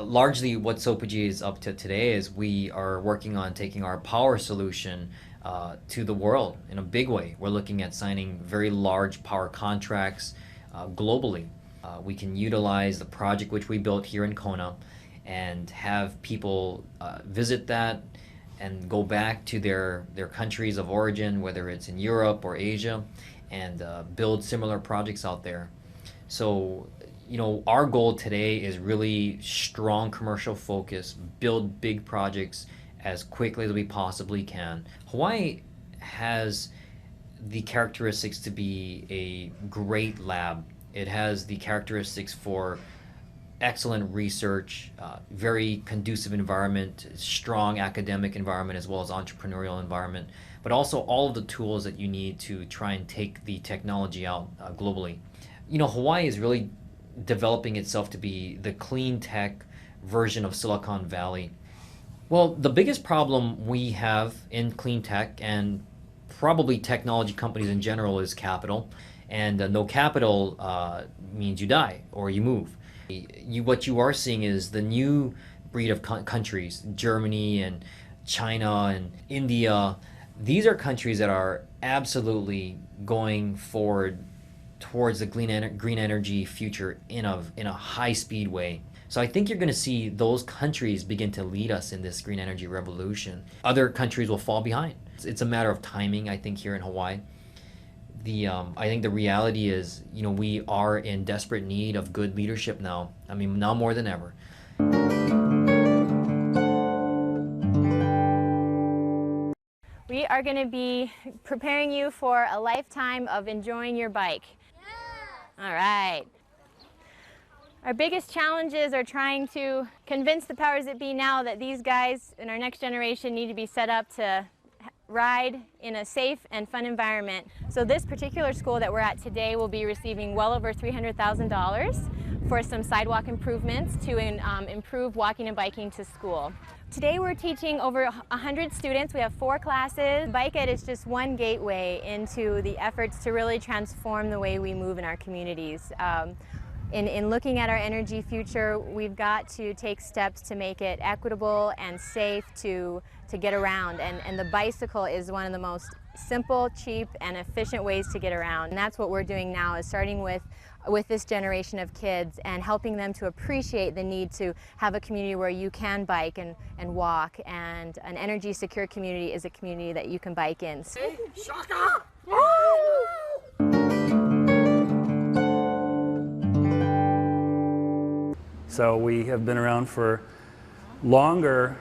Largely what Sopogy is up to today is we are working on taking our power solution to the world in a big way. We're looking at signing very large power contracts globally. We can utilize the project which we built here in Kona and have people visit that and go back to their countries of origin, whether it's in Europe or Asia, and build similar projects out there. So, you know, our goal today is really strong commercial focus, build big projects as quickly as we possibly can. Hawaii has the characteristics to be a great lab. It has the characteristics for excellent research, very conducive environment, strong academic environment, as well as entrepreneurial environment, but also all of the tools that you need to try and take the technology out globally. You know, Hawaii is really developing itself to be the clean tech version of Silicon Valley. Well, the biggest problem we have in clean tech and probably technology companies in general is capital. And no capital means you die or you move. What you are seeing is the new breed of countries, Germany and China and India. These are countries that are absolutely going forward towards the green energy future in a high-speed way. So I think you're going to see those countries begin to lead us in this green energy revolution. Other countries will fall behind. It's a matter of timing, I think, here in Hawaii. I think the reality is, you know, we are in desperate need of good leadership now. I mean, now more than ever. We are going to be preparing you for a lifetime of enjoying your bike. All right. Our biggest challenges are trying to convince the powers that be now that these guys in our next generation need to be set up to ride in a safe and fun environment. So this particular school that we're at today will be receiving well over $300,000 for some sidewalk improvements to improve walking and biking to school. Today we're teaching over 100 students. We have 4 classes. Bike Ed is just one gateway into the efforts to really transform the way we move in our communities. In looking at our energy future, we've got to take steps to make it equitable and safe to get around. And the bicycle is one of the most simple, cheap, and efficient ways to get around. And that's what we're doing now, is starting with this generation of kids and helping them to appreciate the need to have a community where you can bike and walk, and an energy secure community is a community that you can bike in. Shaka! So we have been around for longer,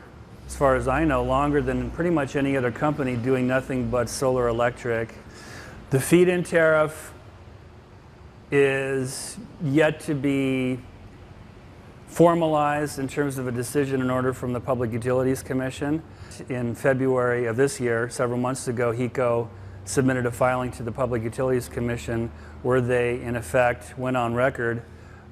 as far as I know, longer than pretty much any other company doing nothing but solar electric. The feed-in tariff is yet to be formalized in terms of a decision and order from the Public Utilities Commission. In February of this year, several months ago, HECO submitted a filing to the Public Utilities Commission where they, in effect, went on record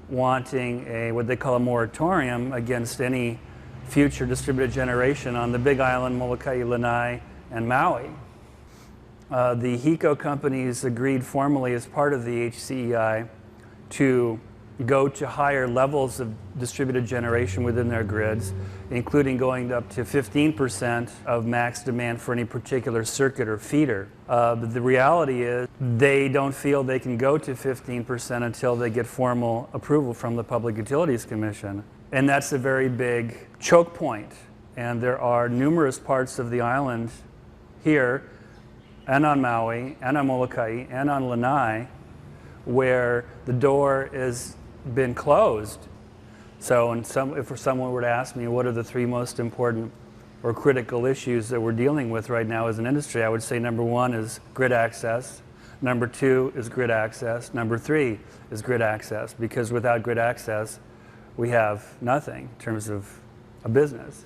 wanting what they call a moratorium against any future distributed generation on the Big Island, Molokai, Lanai, and Maui. The HECO companies agreed formally as part of the HCEI to go to higher levels of distributed generation within their grids, including going up to 15% of max demand for any particular circuit or feeder. But the reality is they don't feel they can go to 15% until they get formal approval from the Public Utilities Commission. And that's a very big choke point. And there are numerous parts of the island here, and on Maui, and on Molokai, and on Lanai, where the door has been closed. So if someone were to ask me what are the 3 most important or critical issues that we're dealing with right now as an industry, I would say number 1 is grid access, Number 2 is grid access. Number 3 is grid access, because without grid access, we have nothing in terms of a business.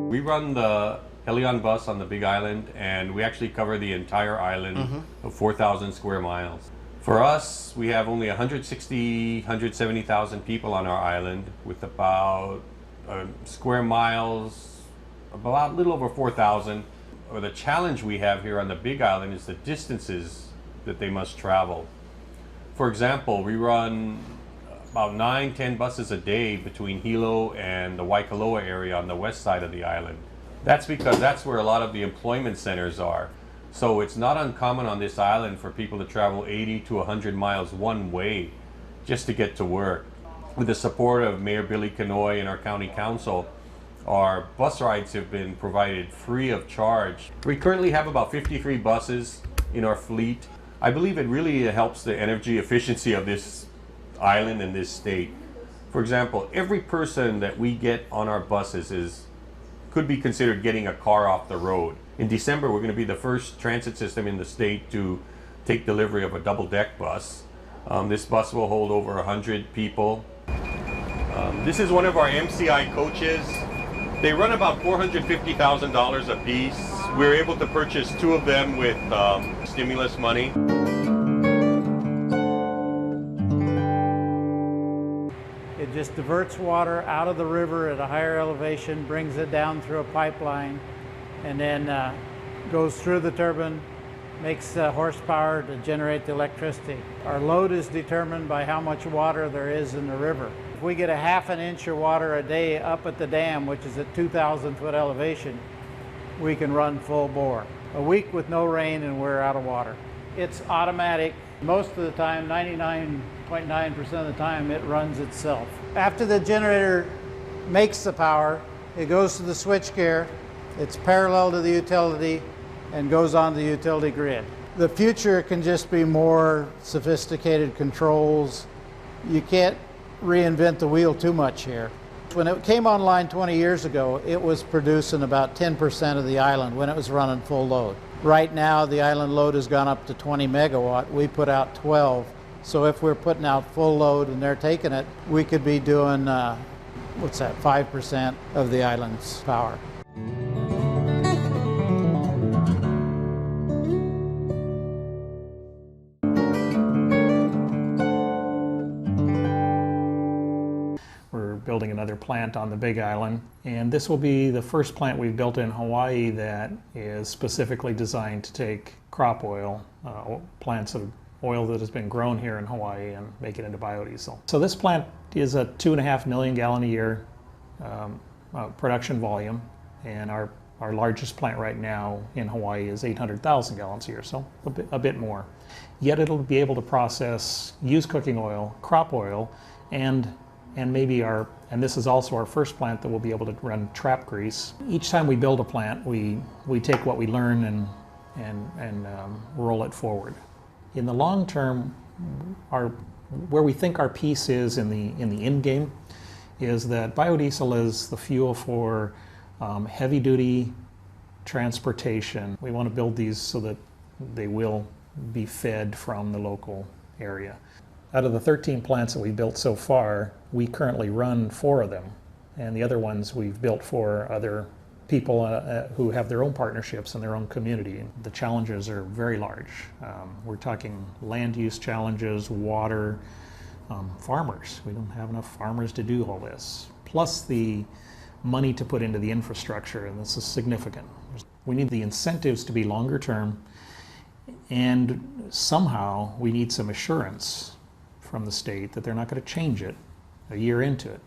We run the Helion bus on the Big Island, and we actually cover the entire island of 4,000 square miles. For us, we have only 160, 170,000 people on our island, with about square miles, about a little over 4,000. Or the challenge we have here on the Big Island is the distances that they must travel. For example, we run about 9-10 buses a day between Hilo and the Waikoloa area on the west side of the island. That's because that's where a lot of the employment centers are. So it's not uncommon on this island for people to travel 80 to 100 miles one way just to get to work. With the support of Mayor Billy Kanoy and our county council, our bus rides have been provided free of charge. We currently have about 53 buses in our fleet. I believe it really helps the energy efficiency of this island and this state. For example, every person that we get on our buses could be considered getting a car off the road. In December, we're going to be the first transit system in the state to take delivery of a double-deck bus. This bus will hold over 100 people. This is one of our MCI coaches. They run about $450,000 a piece. We're able to purchase 2 of them with stimulus money. It just diverts water out of the river at a higher elevation, brings it down through a pipeline, and then goes through the turbine, makes horsepower to generate the electricity. Our load is determined by how much water there is in the river. If we get a ½ an inch of water a day up at the dam, which is at 2,000 foot elevation, we can run full bore. A week with no rain and we're out of water. It's automatic. Most of the time, 99.9% of the time, it runs itself. After the generator makes the power, it goes to the switchgear. It's parallel to the utility and goes on the utility grid. The future can just be more sophisticated controls. You can't reinvent the wheel too much here. When it came online 20 years ago, it was producing about 10% of the island when it was running full load. Right now, the island load has gone up to 20 megawatt. We put out 12. So if we're putting out full load and they're taking it, we could be doing, 5% of the island's power. Building another plant on the Big Island, and this will be the first plant we've built in Hawaii that is specifically designed to take crop oil, plants of oil that has been grown here in Hawaii, and make it into biodiesel. So this plant is a 2.5 million gallon a year production volume, and our largest plant right now in Hawaii is 800,000 gallons a year, so a bit more. Yet it'll be able to process used cooking oil, crop oil, and maybe and this is also our first plant that will be able to run trap grease. Each time we build a plant, we take what we learn and roll it forward. In the long term, where we think our piece is in the end game is that biodiesel is the fuel for heavy duty transportation. We want to build these so that they will be fed from the local area. Out of the 13 plants that we've built so far, we currently run 4 of them, and the other ones we've built for other people who have their own partnerships and their own community. The challenges are very large. We're talking land use challenges, water, farmers. We don't have enough farmers to do all this. Plus the money to put into the infrastructure, and this is significant. We need the incentives to be longer term, and somehow we need some assurance from the state that they're not going to change it a year into it.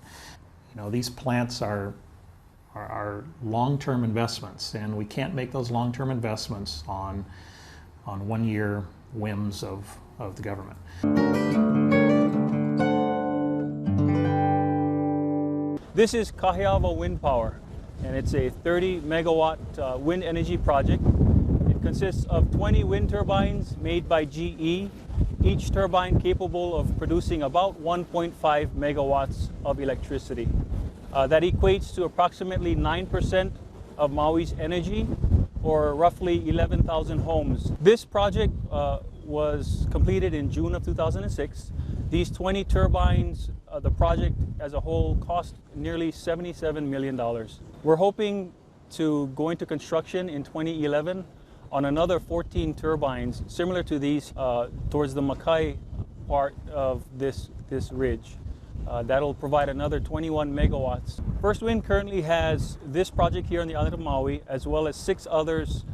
You know, these plants are long-term investments, and we can't make those long-term investments on one-year whims of the government. This is Kahiava Wind Power, and it's a 30 megawatt wind energy project. It consists of 20 wind turbines made by GE, each turbine capable of producing about 1.5 megawatts of electricity. That equates to approximately 9% of Maui's energy, or roughly 11,000 homes. This project was completed in June of 2006. These 20 turbines, the project as a whole cost nearly $77 million. We're hoping to go into construction in 2011 on another 14 turbines similar to these towards the Makai part of this ridge. That'll provide another 21 megawatts. First Wind currently has this project here on the island of Maui, as well as 6 others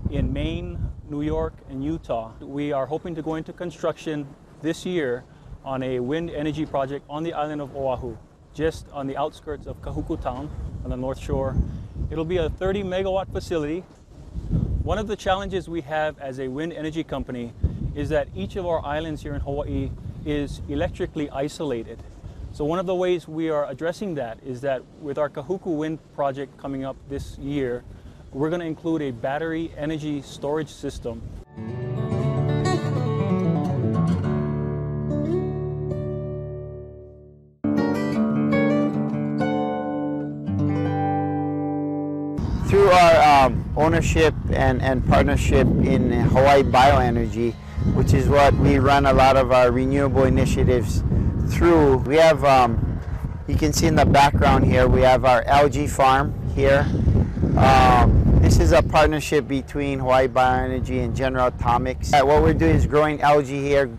in Maine, New York, and Utah. We are hoping to go into construction this year on a wind energy project on the island of Oahu, just on the outskirts of Kahuku town on the north shore. It'll be a 30 megawatt facility. One of the challenges we have as a wind energy company is that each of our islands here in Hawaii is electrically isolated. So one of the ways we are addressing that is that with our Kahuku wind project coming up this year, we're going to include a battery energy storage system. Through our ownership and partnership in Hawaii Bioenergy, which is what we run a lot of our renewable initiatives through, we have, you can see in the background here, we have our algae farm here. This is a partnership between Hawaii Bioenergy and General Atomics. What we're doing is growing algae here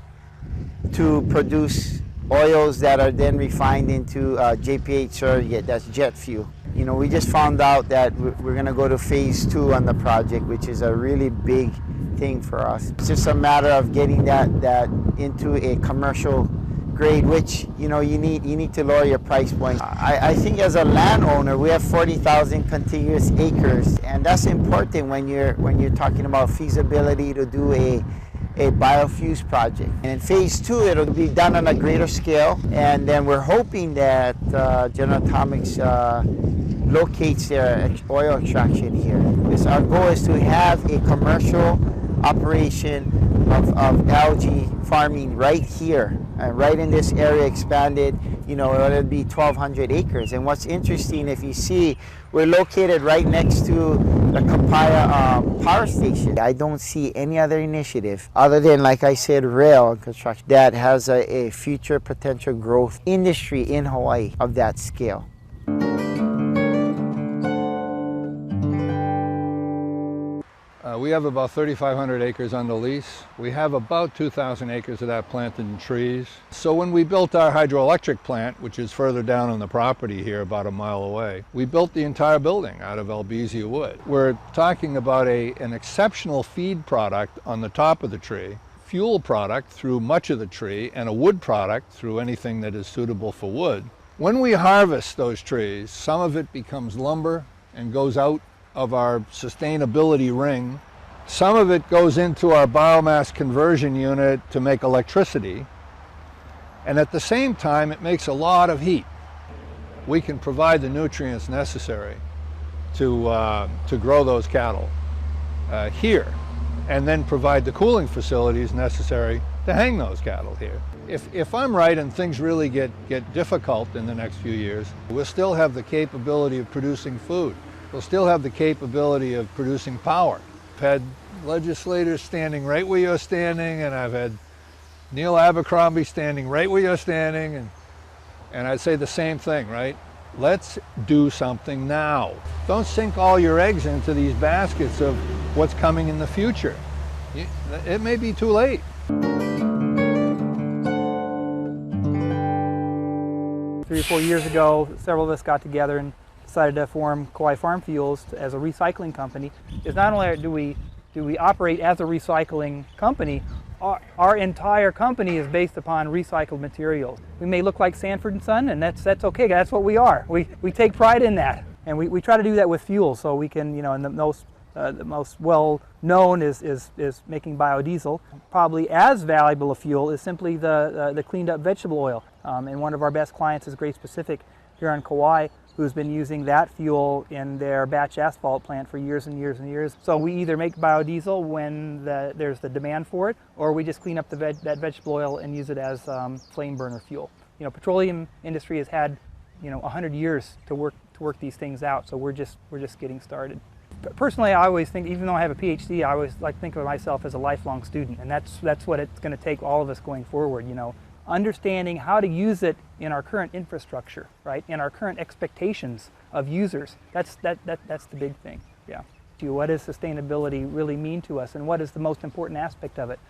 to produce oils that are then refined into JPH surrogate, that's jet fuel. You know, we just found out that we're going to go to phase 2 on the project, which is a really big thing for us. It's just a matter of getting that into a commercial grade, which, you know, you need to lower your price point. I think as a landowner, we have 40,000 contiguous acres, and that's important when you're talking about feasibility to do a biofuels project. And in phase 2, it'll be done on a greater scale, and then we're hoping that General Atomics locates their oil extraction here. Because our goal is to have a commercial operation of algae farming right here, right in this area expanded. You know, it'll be 1,200 acres. And what's interesting, if you see, we're located right next to the Kauai power station. I don't see any other initiative other than, like I said, rail construction that has a future potential growth industry in Hawaii of that scale. We have about 3,500 acres on the lease. We have about 2,000 acres of that planted in trees. So when we built our hydroelectric plant, which is further down on the property here about a mile away, we built the entire building out of albizia wood. We're talking about an exceptional feed product on the top of the tree, fuel product through much of the tree, and a wood product through anything that is suitable for wood. When we harvest those trees, some of it becomes lumber and goes out of our sustainability ring. Some of it goes into our biomass conversion unit to make electricity, and at the same time it makes a lot of heat. We can provide the nutrients necessary to grow those cattle here, and then provide the cooling facilities necessary to hang those cattle here. If I'm right and things really get difficult in the next few years, we'll still have the capability of producing food. We'll still have the capability of producing power. I've had legislators standing right where you're standing, and I've had Neil Abercrombie standing right where you're standing, and I'd say the same thing, right? Let's do something now. Don't sink all your eggs into these baskets of what's coming in the future. It may be too late. 3 or 4 years ago, several of us got together and decided to form Kauai Farm Fuels as a recycling company. Is not only do we operate as a recycling company, our entire company is based upon recycled materials. We may look like Sanford and Son, and that's okay. That's what we are. We take pride in that, and we try to do that with fuel. So we can, you know, and the most well known is making biodiesel. Probably as valuable a fuel is simply the cleaned up vegetable oil. And one of our best clients is Grace Pacific here on Kauai, who's been using that fuel in their batch asphalt plant for years and years and years. So we either make biodiesel when there's the demand for it, or we just clean up that vegetable oil and use it as flame burner fuel. You know, petroleum industry has had, you know, 100 years to work work these things out. So we're just getting started. But personally, I always think, even though I have a PhD, I always like to think of myself as a lifelong student, and that's what it's going to take all of us going forward. You know, understanding how to use it in our current infrastructure, right? In our current expectations of users. That's the big thing. Yeah. What does sustainability really mean to us, and what is the most important aspect of it?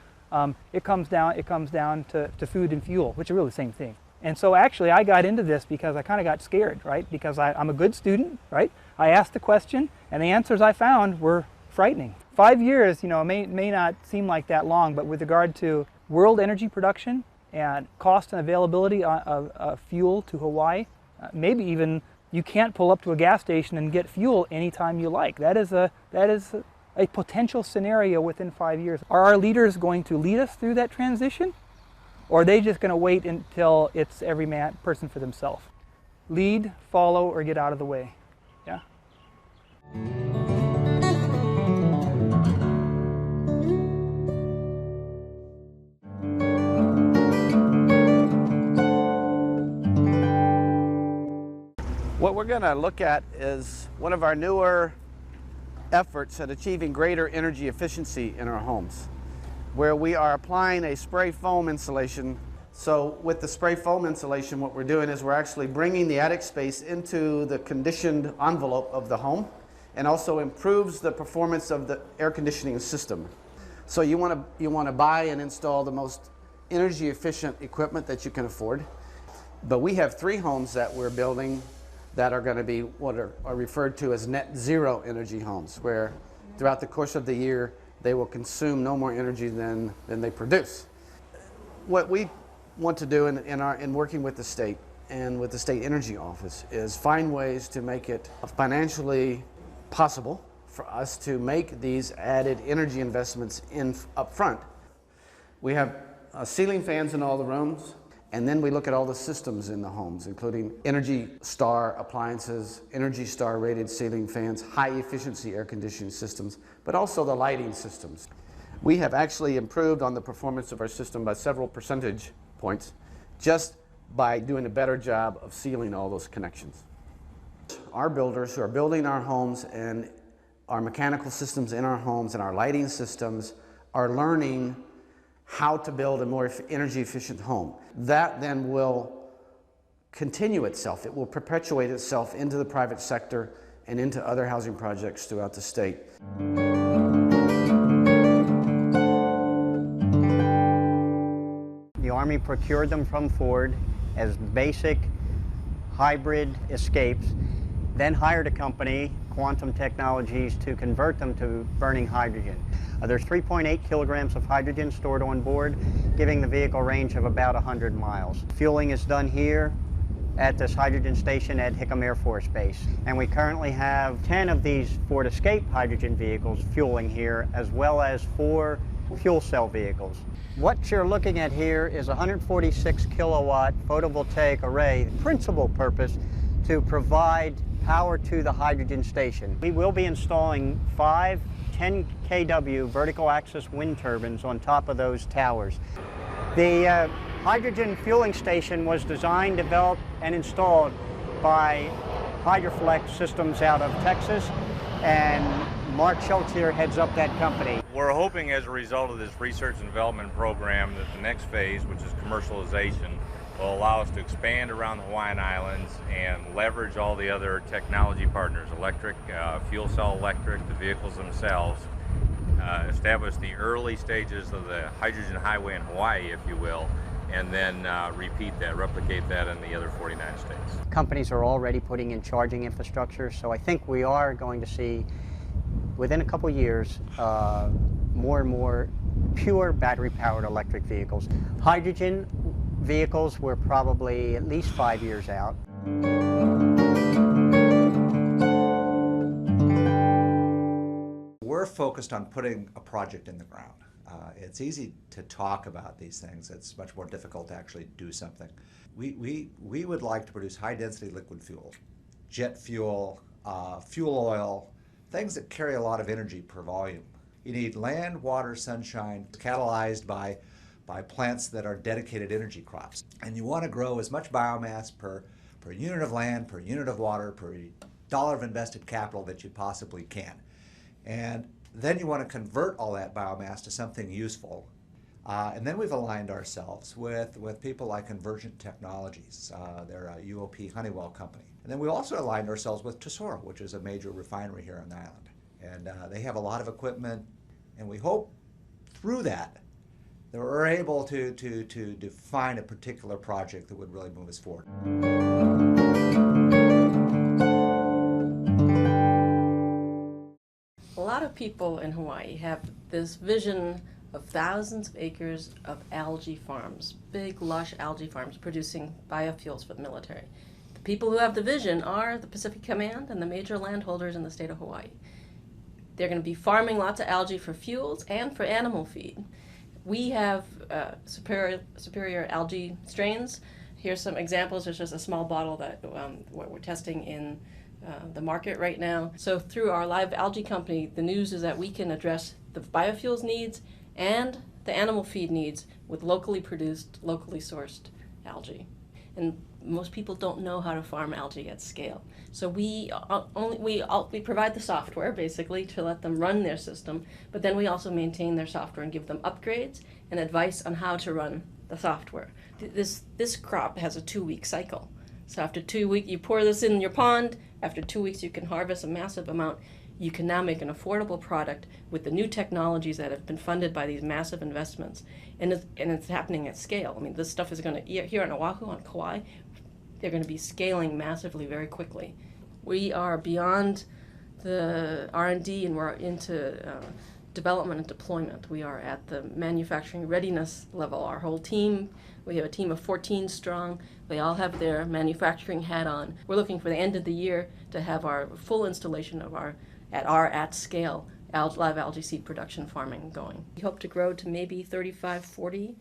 It comes down to food and fuel, which are really the same thing. And so actually I got into this because I kind of got scared, right? Because I'm a good student, right? I asked the question and the answers I found were frightening. 5 years, you know, may not seem like that long, but with regard to world energy production and cost and availability of fuel to Hawaii, maybe even you can't pull up to a gas station and get fuel anytime you like. That is a potential scenario within 5 years. Are our leaders going to lead us through that transition? Or are they just going to wait until it's every person for themselves? Lead, follow, or get out of the way. Yeah. What we're going to look at is one of our newer efforts at achieving greater energy efficiency in our homes, where we are applying a spray foam insulation. So with the spray foam insulation, what we're doing is we're actually bringing the attic space into the conditioned envelope of the home, and also improves the performance of the air conditioning system. So you want to buy and install the most energy efficient equipment that you can afford. But we have 3 homes that we're building that are going to be what are referred to as net zero energy homes, where throughout the course of the year they will consume no more energy than they produce. What we want to do in working with the state and with the State Energy Office is find ways to make it financially possible for us to make these added energy investments up front. We have ceiling fans in all the rooms, and then we look at all the systems in the homes, including Energy Star appliances, Energy Star rated ceiling fans, high efficiency air conditioning systems, but also the lighting systems. We have actually improved on the performance of our system by several percentage points just by doing a better job of sealing all those connections. Our builders who are building our homes and our mechanical systems in our homes and our lighting systems are learning how to build a more energy efficient home. That then will continue itself. It will perpetuate itself into the private sector and into other housing projects throughout the state. The Army procured them from Ford as basic hybrid escapes, then hired a company, Quantum Technologies, to convert them to burning hydrogen. There's 3.8 kilograms of hydrogen stored on board, giving the vehicle range of about 100 miles. Fueling is done here at this hydrogen station at Hickam Air Force Base. And we currently have 10 of these Ford Escape hydrogen vehicles fueling here, as well as 4 fuel cell vehicles. What you're looking at here is a 146 kilowatt photovoltaic array, principal purpose to provide power to the hydrogen station. We will be installing 5 10 kW vertical axis wind turbines on top of those towers. The hydrogen fueling station was designed, developed, and installed by Hydroflex Systems out of Texas, and Mark Schultz here heads up that company. We're hoping as a result of this research and development program that the next phase, which is commercialization, will allow us to expand around the Hawaiian Islands and leverage all the other technology partners, electric, fuel cell electric, the vehicles themselves, establish the early stages of the hydrogen highway in Hawaii, if you will, and then replicate that in the other 49 states. Companies are already putting in charging infrastructure, so I think we are going to see, within a couple years, more and more pure battery-powered electric vehicles. Hydrogen vehicles were probably at least 5 years out. We're focused on putting a project in the ground. It's easy to talk about these things. It's much more difficult to actually do something. We would like to produce high-density liquid fuel, jet fuel, fuel oil, things that carry a lot of energy per volume. You need land, water, sunshine, catalyzed by plants that are dedicated energy crops. And you want to grow as much biomass per per unit of land, per unit of water, per dollar of invested capital that you possibly can. And then you want to convert all that biomass to something useful. And then we've aligned ourselves with people like Convergent Technologies. They're a UOP Honeywell company. And then we also aligned ourselves with Tesoro, which is a major refinery here on the island. And they have a lot of equipment, and we hope through that we're able to define a particular project that would really move us forward. A lot of people in Hawaii have this vision of thousands of acres of algae farms, big, lush algae farms producing biofuels for the military. The people who have the vision are the Pacific Command and the major landholders in the state of Hawaii. They're going to be farming lots of algae for fuels and for animal feed. We have superior algae strains. Here's some examples. There's just a small bottle that we're testing in the market right now. So through our live algae company, the news is that we can address the biofuels needs and the animal feed needs with locally produced, locally sourced algae. And most people don't know how to farm algae at scale. So we provide the software basically to let them run their system, but then we also maintain their software and give them upgrades and advice on how to run the software. This crop has a 2-week cycle. So after 2 weeks, you pour this in your pond. After 2 weeks, you can harvest a massive amount. You can now make an affordable product with the new technologies that have been funded by these massive investments. And it's happening at scale. I mean, this stuff is going to, here on Oahu, on Kauai, they're going to be scaling massively very quickly. We are beyond the R&D and we're into development and deployment. We are at the manufacturing readiness level. Our whole team, we have a team of 14 strong. They all have their manufacturing hat on. We're looking for the end of the year to have our full installation of our at-scale live algae seed production farming going. We hope to grow to maybe 35, 40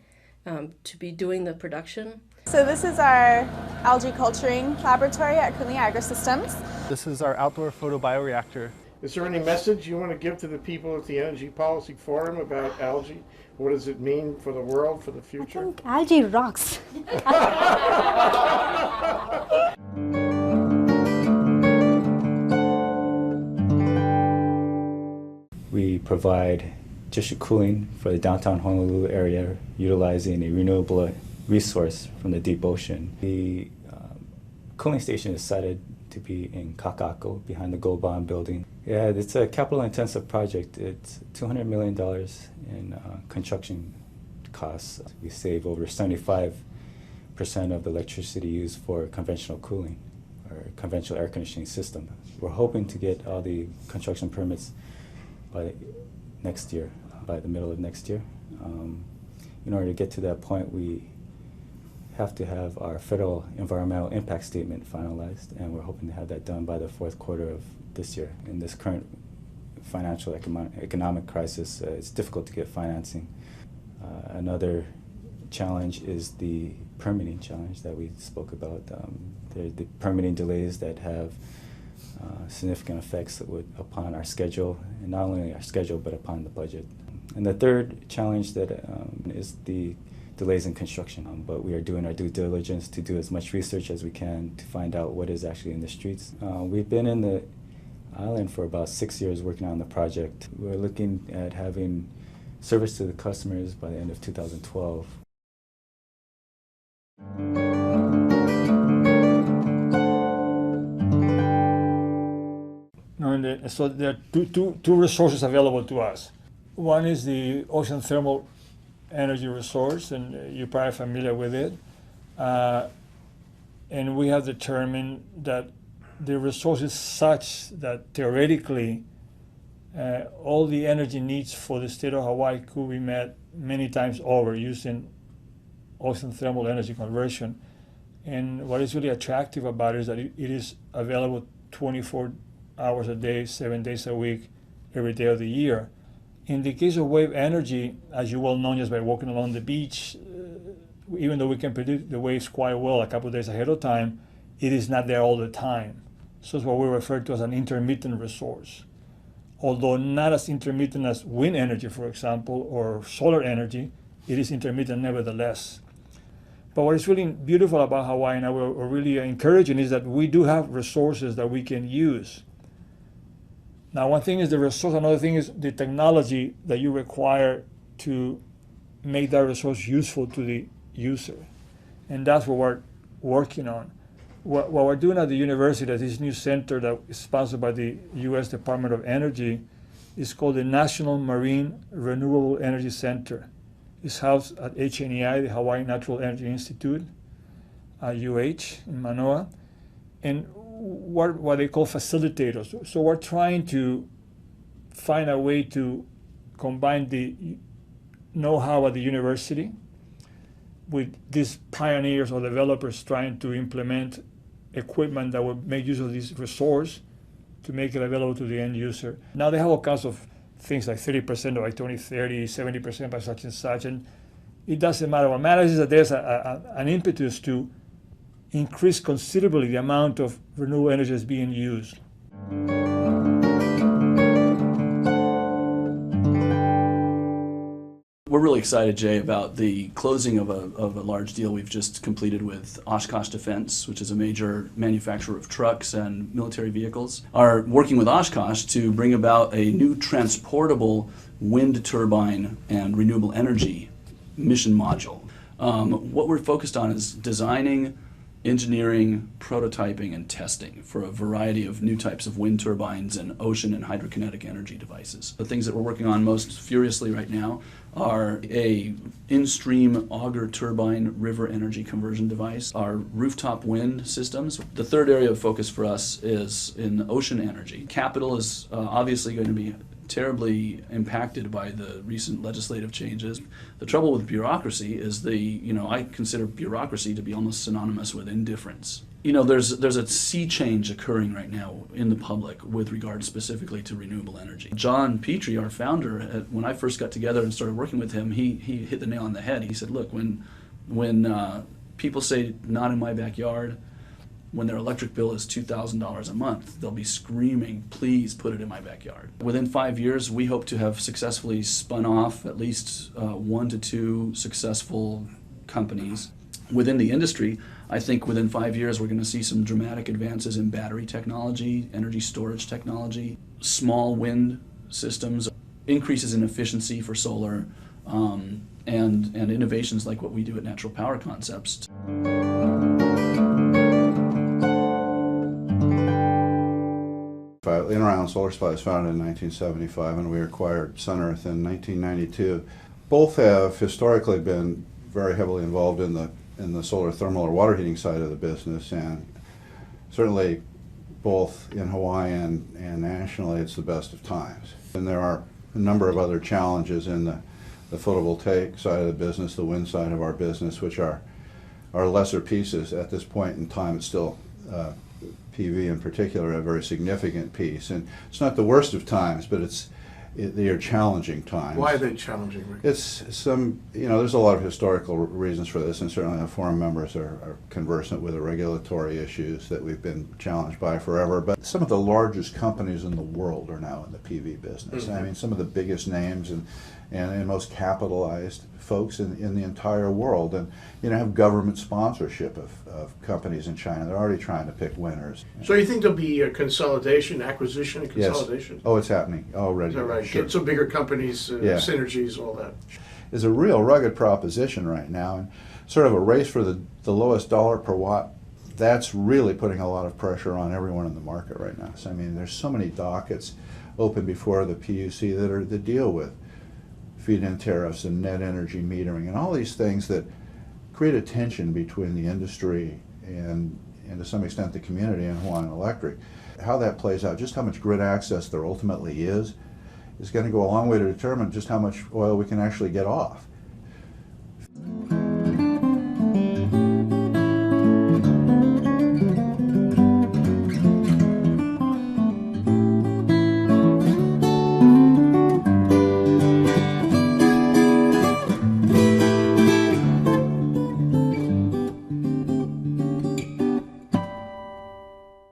to be doing the production. So this is our algae culturing laboratory at Kunli Agri-Systems. This is our outdoor photobioreactor. Is there any message you want to give to the people at the Energy Policy Forum about algae? What does it mean for the world, for the future? I think algae rocks. We provide district cooling for the downtown Honolulu area utilizing a renewable resource from the deep ocean. The cooling station is sited to be in Kakako, behind the Gold Bond building. Yeah, it's a capital-intensive project. It's $200 million in construction costs. We save over 75% of the electricity used for conventional cooling or conventional air conditioning system. We're hoping to get all the construction permits by next year, by the middle of next year. In order to get to that point, we have to have our federal environmental impact statement finalized, and we're hoping to have that done by the fourth quarter of this year. In this current financial economic crisis, it's difficult to get financing. Another challenge is the permitting challenge that we spoke about. The permitting delays that have significant effects upon our schedule, and not only our schedule but upon the budget. And the third challenge that is the delays in construction, but we are doing our due diligence to do as much research as we can to find out what is actually in the streets. We've been in the island for about 6 years working on the project. We're looking at having service to the customers by the end of 2012. So there are two resources available to us. One is the ocean thermal energy resource, and you're probably familiar with it. And we have determined that the resource is such that theoretically all the energy needs for the state of Hawaii could be met many times over using ocean thermal energy conversion. And what is really attractive about it is that it is available 24 hours a day, 7 days a week, every day of the year. In the case of wave energy, as you well know just by walking along the beach, even though we can predict the waves quite well a couple of days ahead of time, it is not there all the time. So it's what we refer to as an intermittent resource. Although not as intermittent as wind energy, for example, or solar energy, it is intermittent nevertheless. But what is really beautiful about Hawaii, and we're really encouraging, is that we do have resources that we can use. Now, one thing is the resource, another thing is the technology that you require to make that resource useful to the user. And that's what we're working on. What we're doing at the university, at this new center that is sponsored by the U.S. Department of Energy, is called the National Marine Renewable Energy Center. It's housed at HNEI, the Hawaii Natural Energy Institute, UH in Manoa, and what they call facilitators. So we're trying to find a way to combine the know-how at the university with these pioneers or developers trying to implement equipment that will make use of this resource to make it available to the end user. Now they have all kinds of things like 30% by 2030, 70% by such and such, and it doesn't matter. What matters is that there's an impetus to increase considerably the amount of renewable energy that's being used. We're really excited, Jay, about the closing of a large deal we've just completed with Oshkosh Defense, which is a major manufacturer of trucks and military vehicles. Are working with Oshkosh to bring about a new transportable wind turbine and renewable energy mission module. What we're focused on is designing, engineering, prototyping, and testing for a variety of new types of wind turbines and ocean and hydrokinetic energy devices. The things that we're working on most furiously right now are a in-stream auger turbine river energy conversion device, our rooftop wind systems. The third area of focus for us is in ocean energy. Capital is obviously going to be terribly impacted by the recent legislative changes. The trouble with bureaucracy is I consider bureaucracy to be almost synonymous with indifference. There's a sea change occurring right now in the public with regard specifically to renewable energy. John Petrie, our founder, when I first got together and started working with him, he hit the nail on the head. He said, look, when people say not in my backyard, when their electric bill is $2,000 a month, they'll be screaming, please put it in my backyard. Within 5 years, we hope to have successfully spun off at least 1 to 2 successful companies. Within the industry, I think within 5 years, we're going to see some dramatic advances in battery technology, energy storage technology, small wind systems, increases in efficiency for solar, and innovations like what we do at Natural Power Concepts. In-Around Solar Supply was founded in 1975, and we acquired SunEarth in 1992. Both have historically been very heavily involved in the solar thermal or water heating side of the business, and certainly both in Hawaii and nationally, it's the best of times. And there are a number of other challenges in the photovoltaic side of the business, the wind side of our business, which are lesser pieces at this point in time. It's still PV in particular a very significant piece, and it's not the worst of times, but they are challenging times. Why are they challenging, Rick? There's a lot of historical reasons for this, and certainly the forum members are conversant with the regulatory issues that we've been challenged by forever. But some of the largest companies in the world are now in the PV business. Mm-hmm. I mean, some of the biggest names and most capitalized folks in the entire world, and have government sponsorship of companies in China. They're already trying to pick winners. So you think there'll be a consolidation, acquisition, and consolidation? Yes. Oh, it's happening already. Is that right? Sure. Get some bigger companies, synergies, all that. Is a real rugged proposition right now, and sort of a race for the lowest dollar per watt. That's really putting a lot of pressure on everyone in the market right now. So I mean, there's so many dockets open before the PUC that deal with feed-in tariffs and net energy metering and all these things that create a tension between the industry and to some extent the community and Hawaiian Electric. How that plays out, just how much grid access there ultimately is going to go a long way to determine just how much oil we can actually get off.